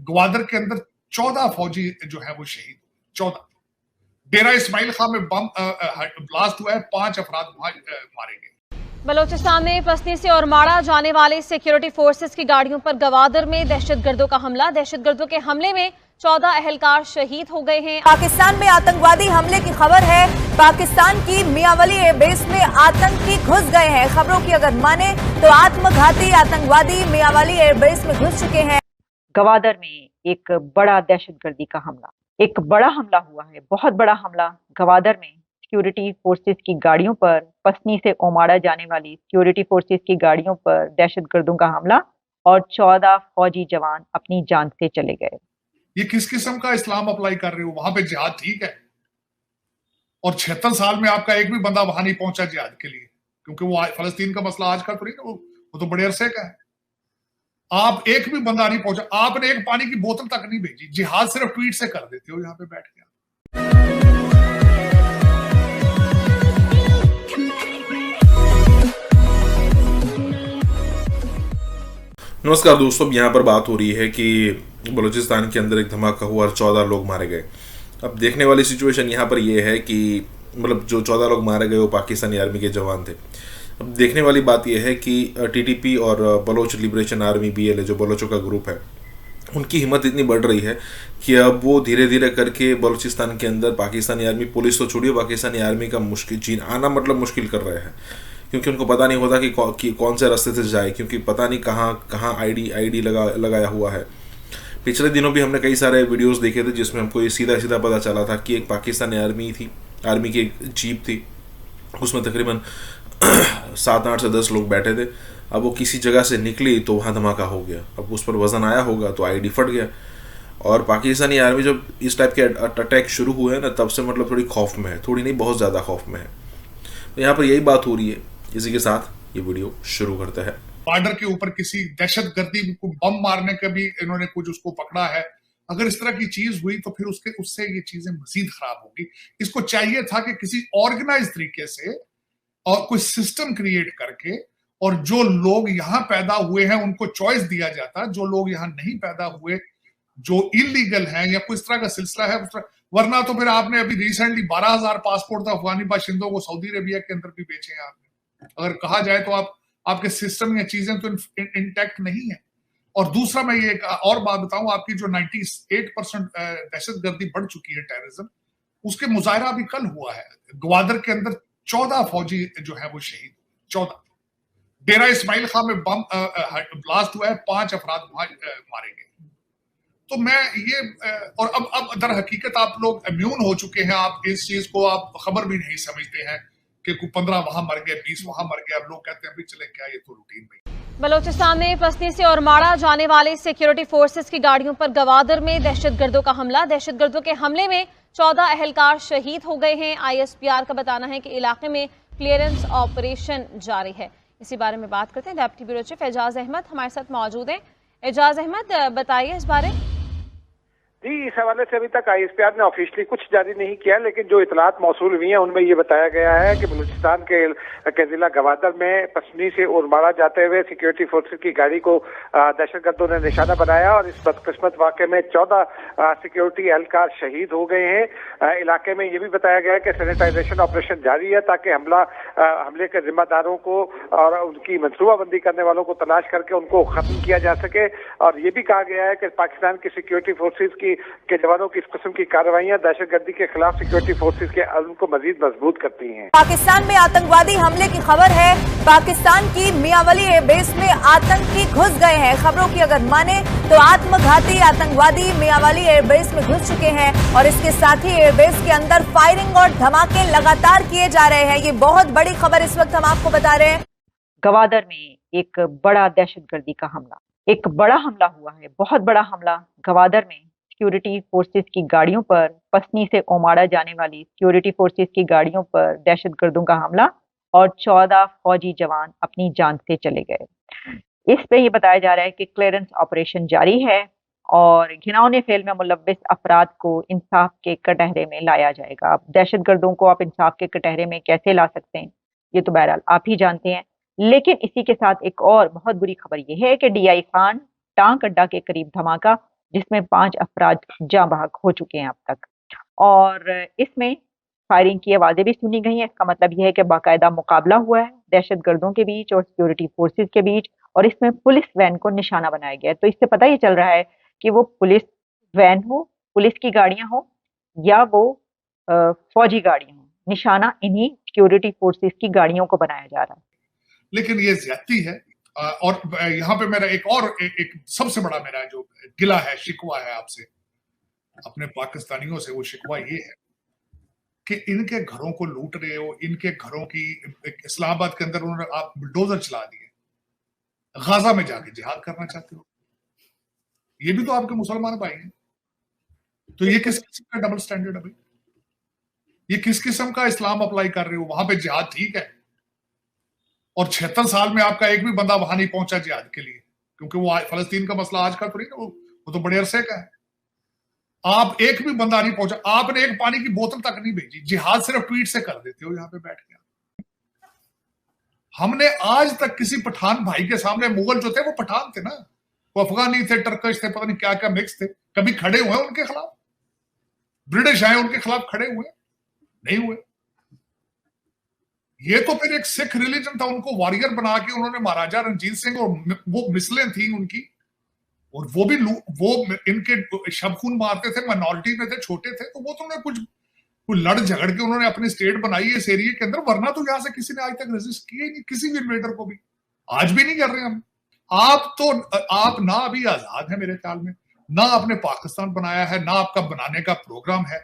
ग्वादर के अंदर 14 फौजी जो है वो शहीद, 14। डेरा इस्माइल खां में बम ब्लास्ट हुआ है, 5 अफराद वहां मारे गए। बलोचिस्तान में पसनी से औरमाड़ा जाने वाली सिक्योरिटी फोर्सेस की गाड़ियों पर गवादर में दहशतगर्दों का हमला। दहशतगर्दों के हमले में 14 अहलकार शहीद हो गए हैं। पाकिस्तान में आतंकवादी हमले की खबर है। पाकिस्तान की मियांवली एयरबेस में आतंकी घुस गए हैं। खबरों की अगर माने तो आत्मघाती आतंकवादी मियांवली एयरबेस में घुस चुके हैं। गवादर में एक बड़ा दहशतगर्दी का हमला, एक बड़ा हमला हुआ है, बहुत बड़ा हमला। गवादर में सिक्योरिटी फोर्सेस की गाड़ियों पर, पसनी से ओमाड़ा जाने वाली सिक्योरिटी फोर्सेस की गाड़ियों पर दहशतगर्दों का हमला और 14 फौजी जवान अपनी जान से चले गए। ये किस किस्म का इस्लाम अप्लाई कर रहे हो? वहां पे जिहाद ठीक है, और 76 साल में आपका एक भी बंदा वहां नहीं पहुंचा जिहाद के लिए, क्योंकि वो फलस्तीन का मसला आज का तो नहीं, वो तो बड़े अरसे का है। आप एक भी बंदा नहीं पहुंचा, आपने एक पानी की बोतल तक नहीं भेजी। जिहाद सिर्फ ट्वीट से कर देते हो यहाँ पे बैठ के। नमस्कार दोस्तों, यहाँ पर बात हो रही है कि बलूचिस्तान के अंदर एक धमाका हुआ और 14 लोग मारे गए। अब देखने वाली सिचुएशन यहाँ पर ये है कि मतलब जो 14 लोग मारे गए वो पाकिस्तानी आर्मी के जवान थे। अब देखने वाली बात यह है कि टीटीपी और बलोच लिबरेशन आर्मी BLA जो बलोचों का ग्रुप है, उनकी हिम्मत इतनी बढ़ रही है कि अब वो धीरे धीरे करके बलूचिस्तान के अंदर पाकिस्तानी आर्मी, पुलिस तो छोड़िए, पाकिस्तानी आर्मी का मुश्किल आना मतलब मुश्किल कर रहे हैं, क्योंकि उनको पता नहीं होता कि कौन से रास्ते से जाए, क्योंकि पता नहीं कहाँ आईडी लगाया हुआ है। पिछले दिनों भी हमने कई सारे वीडियोस देखे थे जिसमें हमको ये सीधा सीधा पता चला था कि एक पाकिस्तानी आर्मी की एक जीप थी, उसमें तकरीबन 7, 8 से 10 लोग बैठे थे। अब वो किसी जगह से निकली तो वहाँ धमाका हो गया। अब उस पर वजन आया होगा तो आईडी फट गया। और पाकिस्तानी आर्मी जब इस टाइप के अटैक शुरू हुए हैं ना, तब से मतलब थोड़ी खौफ में है, थोड़ी नहीं बहुत ज़्यादा खौफ में है। तो यहाँ पर यही बात हो रही है। इसी के साथ ये वीडियो शुरू करते हैं। बॉर्डर के ऊपर किसी दहशतगर्दी को बम मारने का भी इन्होंने कुछ उसको पकड़ा है। अगर इस तरह की चीज हुई तो फिर उससे ये चीजें मजीद खराब होगी। इसको चाहिए था कि किसी ऑर्गेनाइज तरीके से और कोई सिस्टम क्रिएट करके, और जो लोग यहाँ पैदा हुए हैं उनको चॉइस दिया जाता, जो लोग यहाँ नहीं पैदा हुए, जो इलीगल हैं या कोई इस तरह का सिलसिला है, वरना तो फिर आपने अभी रिसेंटली 12,000 पासपोर्ट तो अफगानी बाशिंदों को सऊदी अरेबिया के अंदर भी बेचे हैं आपने। अगर कहा जाए तो आपके सिस्टम या चीजें तो इंटैक्ट नहीं है। और दूसरा मैं ये और बात बताऊं, आपकी जो 98% दहशतगर्दी बढ़ चुकी है, टेररिज्म, उसके मुजाहरा भी कल हुआ है। ग्वादर के अंदर 14 फौजी जो है वो शहीद, 14। डेरा इस्माइल खां में बम ब्लास्ट हुआ है, 5 अफराद वहां मारे गए। तो मैं ये और अब दर हकीकत आप लोग इम्यून हो चुके हैं, आप इस चीज को आप खबर भी नहीं समझते हैं कि 15 वहां मर गए, 20 वहां मर गए। अब लोग कहते हैं भी चले क्या, ये तो रूटीन में। बलोचिस्तान में पसनी से औरमाड़ा जाने वाली सिक्योरिटी फोर्सेस की गाड़ियों पर गवादर में दहशतगर्दों का हमला। दहशतगर्दों के हमले में 14 अहलकार शहीद हो गए हैं। ISPR का बताना है कि इलाके में क्लियरेंस ऑपरेशन जारी है। इसी बारे में बात करते हैं। Deputy bureau chief Ejaz Ahmed हमारे साथ मौजूद हैं। एजाज अहमद, बताइए इस बारे। जी, इस हवाले से अभी तक ISPR ने ऑफिशियली कुछ जारी नहीं किया, लेकिन जो इतलात मौसूल हुई हैं उनमें ये बताया गया है कि बलूचिस्तान के जिला गवादर में पसनी से उरमाड़ा जाते हुए सिक्योरिटी फोर्सेस की गाड़ी को दहशतगर्दों ने निशाना बनाया और इस बदकिस्मत वाक़े में 14 सिक्योरिटी एहलकार शहीद हो गए हैं। इलाके में ये भी बताया गया है कि सैनिटाइजेशन ऑपरेशन जारी है ताकि हमले के जिम्मेदारों को और उनकी मंसूबाबंदी करने वालों को तलाश करके उनको खत्म किया जा सके। और ये भी कहा गया है कि पाकिस्तान की सिक्योरिटी फोर्सेस के जवानों की इस किस्म की कार्रवाइयां दहशतगर्दी के खिलाफ सिक्योरिटी फोर्सेस के अज़्म को मजीद मजबूत करती हैं। पाकिस्तान में आतंकवादी हमले की खबर है। पाकिस्तान की मियांवली एयरबेस में आतंकी घुस गए हैं। खबरों की अगर माने तो आत्मघाती आतंकवादी मियांवली एयरबेस में घुस चुके हैं और इसके साथ ही एयरबेस के अंदर फायरिंग और धमाके लगातार किए जा रहे हैं। ये बहुत बड़ी खबर इस वक्त हम आपको बता रहे हैं। गवादर में एक बड़ा दहशतगर्दी का हमला, एक बड़ा हमला हुआ है, बहुत बड़ा हमला। गवादर में सिक्योरिटी फोर्सेस की गाड़ियों पर, पसनी से ओमाड़ा जाने वाली सिक्योरिटी फोर्सेस की गाड़ियों पर दहशतगर्दों का हमला और 14 फौजी जवान अपनी जान से चले गए। इस पे ये बताया जा रहा है कि क्लियरेंस ऑपरेशन जारी है और घिनौने फेल में मुलव्विस अफराद को इंसाफ के कटहरे में लाया जाएगा। अब दहशतगर्दों को आप इंसाफ के कटहरे में कैसे ला सकते हैं, ये तो बहरहाल आप ही जानते हैं। लेकिन इसी के साथ एक और बहुत बुरी खबर यह है कि DI खान टांक अड्डा के करीब धमाका जिसमें 5 अफराद जाँ बहक हो चुके हैं अब तक। और इसमें फायरिंग की आवाजें भी सुनी गई हैं। इसका मतलब यह है कि बाकायदा मुकाबला हुआ है दहशतगर्दों के बीच और सिक्योरिटी फोर्सेस के बीच, और इसमें पुलिस वैन को निशाना बनाया गया है। तो इससे पता ही चल रहा है कि वो पुलिस वैन हो, पुलिस की गाड़ियां हो, या वो फौजी गाड़ियां हो, निशाना इन्हीं सिक्योरिटी फोर्सेस की गाड़ियों को बनाया जा रहा है। लेकिन ये ज्यादती है। और यहाँ पे मेरा एक सबसे बड़ा मेरा जो गिला है, शिकवा है आपसे, अपने पाकिस्तानियों से, वो शिकवा ये है कि इनके घरों को लूट रहे हो, इनके घरों की, इस्लामाबाद के अंदर उन्होंने आप बुलडोजर चला दिए, गाजा में जाके जिहाद करना चाहते हो, ये भी तो आपके मुसलमान भाई हैं। तो ये किस किस्म का डबल स्टैंडर्ड है भाई? ये किस किस्म का इस्लाम अप्लाई कर रहे हो? वहां पे जिहाद ठीक है, और 76 साल में आपका एक भी बंदा वहां नहीं पहुंचा जिहाद के लिए, क्योंकि वो फलस्तीन का मसला आज का तो नहीं, वो तो बड़े अरसे का है। आप एक भी बंदा नहीं पहुंचा, आपने एक पानी की बोतल तक नहीं भेजी, जिहाद सिर्फ ट्वीट से कर देते हो यहाँ पे बैठ के। हमने आज तक किसी पठान भाई के सामने, मुगल जो थे वो पठान थे ना, वो अफगानी थे, टर्कश थे, पता नहीं क्या क्या मिक्स थे, कभी खड़े हुए उनके खिलाफ? ब्रिटिश आए उनके खिलाफ खड़े हुए? नहीं हुए। ये तो फिर एक सिख रिलीजन था, उनको वॉरियर बना के उन्होंने महाराजा रणजीत सिंह, और वो मिसलें थी उनकी, और वो भी वो इनके शबखून मारते थे, माइनॉरिटी में थे, छोटे थे, तो वो तो उन्होंने कुछ लड़ झगड़ के उन्होंने अपनी स्टेट बनाई इस एरिया के अंदर, वरना तो यहां से किसी ने आज तक रेजिस्ट किया ही नहीं, किसी भी इन्वेडर को भी, आज भी नहीं कर रहे हम। आप ना अभी आजाद है मेरे ख्याल में, ना आपने पाकिस्तान बनाया है, ना आपका बनाने का प्रोग्राम है,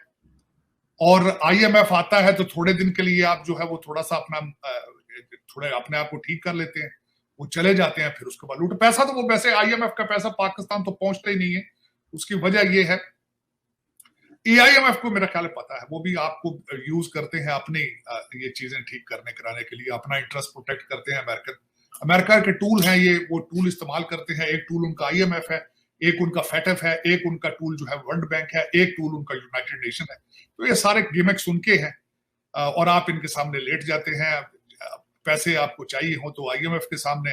और IMF आता है तो थोड़े दिन के लिए आप जो है वो थोड़ा सा थोड़े अपने आप को ठीक कर लेते हैं, वो चले जाते हैं, फिर उसके बाद लूट पैसा, तो वो वैसे IMF का पैसा पाकिस्तान तो पहुंचता ही नहीं है। उसकी वजह ये है, AIMF को मेरा ख्याल पता है, वो भी आपको यूज करते हैं अपनी ये चीजें ठीक करने कराने के लिए, अपना इंटरेस्ट प्रोटेक्ट करते हैं। अमेरिका के टूल हैं ये, वो टूल इस्तेमाल करते हैं। एक टूल उनका IMF है, एक उनका FATF है, एक उनका टूल जो है वर्ल्ड बैंक है, एक टूल उनका यूनाइटेड नेशन है। तो ये सारे गिमिक्स उनके हैं, और आप इनके सामने लेट जाते हैं। पैसे आपको चाहिए हो तो IMF के सामने।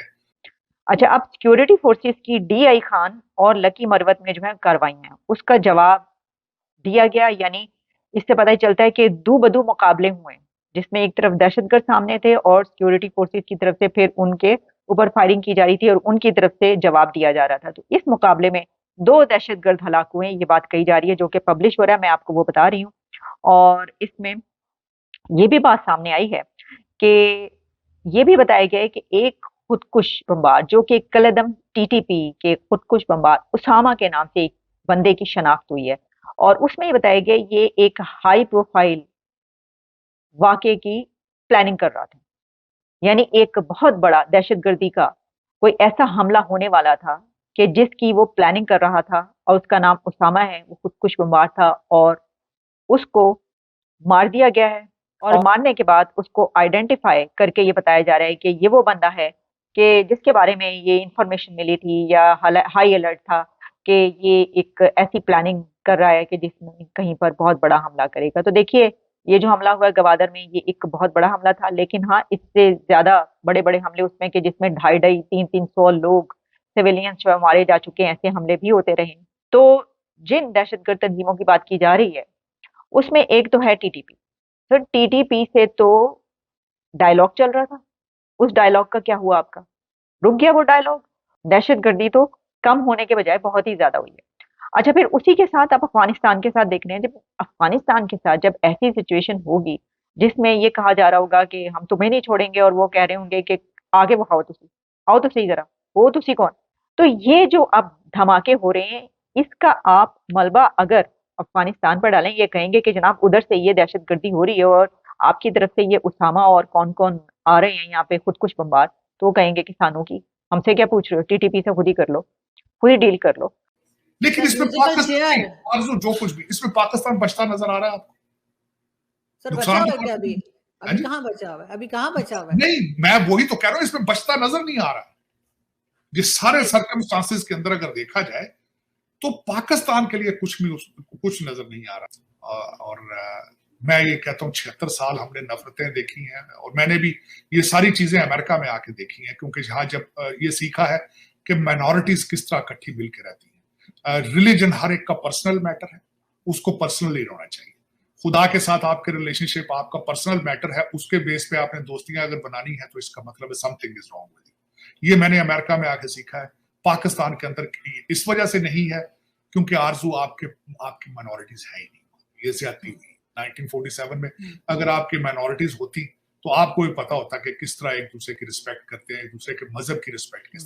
अच्छा, अब सिक्योरिटी फोर्सेस की DI खान और लकी मरवत में जो है कार्रवाइयां, उसका जवाब दिया गया, यानी इससे पता ही चलता है कि दो बदू मुकाबले हुए, जिसमें एक तरफ दहशतगर्द सामने थे और सिक्योरिटी फोर्सेस की तरफ से फिर उनके ऊपर फायरिंग की जा रही थी और उनकी तरफ से जवाब दिया जा रहा था। तो इस मुकाबले में 2 दहशतगर्द हलाक हुए, ये बात कही जा रही है, जो कि पब्लिश हो रहा है, मैं आपको वो बता रही हूँ। और इसमें ये भी बात सामने आई है कि ये भी बताया गया है कि एक खुदकुश बमबार, जो कि कलदम TTP के खुदकुश बमबार उसामा के नाम से एक बंदे की शनाख्त हुई है, और उसमें ये बताया गया ये एक हाई प्रोफाइल वाकये की प्लानिंग कर रहा था, यानी एक बहुत बड़ा दहशतगर्दी का कोई ऐसा हमला होने वाला था कि जिसकी वो प्लानिंग कर रहा था, और उसका नाम उसामा है, वो खुदकुश बमबार था, और उसको मार दिया गया है। और मारने के बाद उसको आइडेंटिफाई करके ये बताया जा रहा है कि ये वो बंदा है कि जिसके बारे में ये इंफॉर्मेशन मिली थी, या हाई अलर्ट था कि ये एक ऐसी प्लानिंग कर रहा है कि जिसमें कहीं पर बहुत बड़ा हमला करेगा। तो देखिए, ये जो हमला हुआ गवादर में, ये एक बहुत बड़ा हमला था, लेकिन हाँ, इससे ज्यादा बड़े बड़े हमले उसमें कि जिसमें 250-300 लोग सिविलियंस जो मारे जा चुके हैं, ऐसे हमले भी होते रहे। तो जिन दहशतगर्द तंजीमों की बात की जा रही है, उसमें एक तो है TTP। तो TTP से तो डायलॉग चल रहा था, उस डायलॉग का क्या हुआ? आपका रुक गया वो डायलॉग। दहशतगर्दी तो कम होने के बजाय बहुत ही ज्यादा हुई है। अच्छा, फिर उसी के साथ आप अफगानिस्तान के साथ देख रहे हैं, जब अफगानिस्तान के साथ जब ऐसी सिचुएशन होगी जिसमें ये कहा जा रहा होगा कि हम तुम्हें नहीं छोड़ेंगे, और वो कह रहे होंगे कि आगे वो आओ तो सही जरा, वो तुसी कौन। तो ये जो अब धमाके हो रहे हैं, इसका आप मलबा अगर अफगानिस्तान पर डालें, ये कहेंगे कि जनाब उधर से ये दहशतगर्दी हो रही है और आपकी तरफ से ये उसामा और कौन कौन आ रहे हैं यहाँ पे खुदकुश बमबार, तो वो कहेंगे किसानों की हमसे क्या पूछ रहे हो, TTP से खुद ही कर लो, खुद ही डील कर लो। लेकिन इसमें पाकिस्तान जो कुछ भी, इसमें पाकिस्तान बचता नजर आ रहा है आपको? सर बचा हुआ है क्या? अभी कहाँ बचा हुआ है? अभी कहाँ बचा हुआ है? नहीं, मैं वही तो कह रहा हूँ, इसमें बचता नजर नहीं आ रहा। ये सारे सर्कमस्टांसेस के अंदर अगर देखा जाए तो पाकिस्तान के लिए कुछ नजर नहीं आ रहा। और मैं ये कहता हूँ 76 साल हमने नफरतें देखी हैं, और मैंने भी ये सारी चीजें अमेरिका में आके देखी हैं, क्योंकि जहां जब ये सीखा है कि माइनॉरिटीज किस तरह इकट्ठी मिल के रहती हैं। रिलीजन हर एक का पर्सनल मैटर है, उसको पर्सनली होना चाहिए। खुदा के साथ आपके रिलेशनशिप आपका पर्सनल मैटर है, उसके बेस पे आपने दोस्तियां अगर बनानी है तो इसका मतलब है something is wrong with you. ये मैंने अमेरिका में आके सीखा है, पाकिस्तान के अंदर इस वजह से नहीं है क्योंकि आरजू आपकी माइनॉरिटीज है ही नहीं, ये ज्यादती हुई। 1947 में अगर आपकी माइनॉरिटीज होती तो आपको भी पता होता कि किस तरह एक दूसरे की रिस्पेक्ट करते हैं, एक दूसरे के मजहब की रिस्पेक्ट किस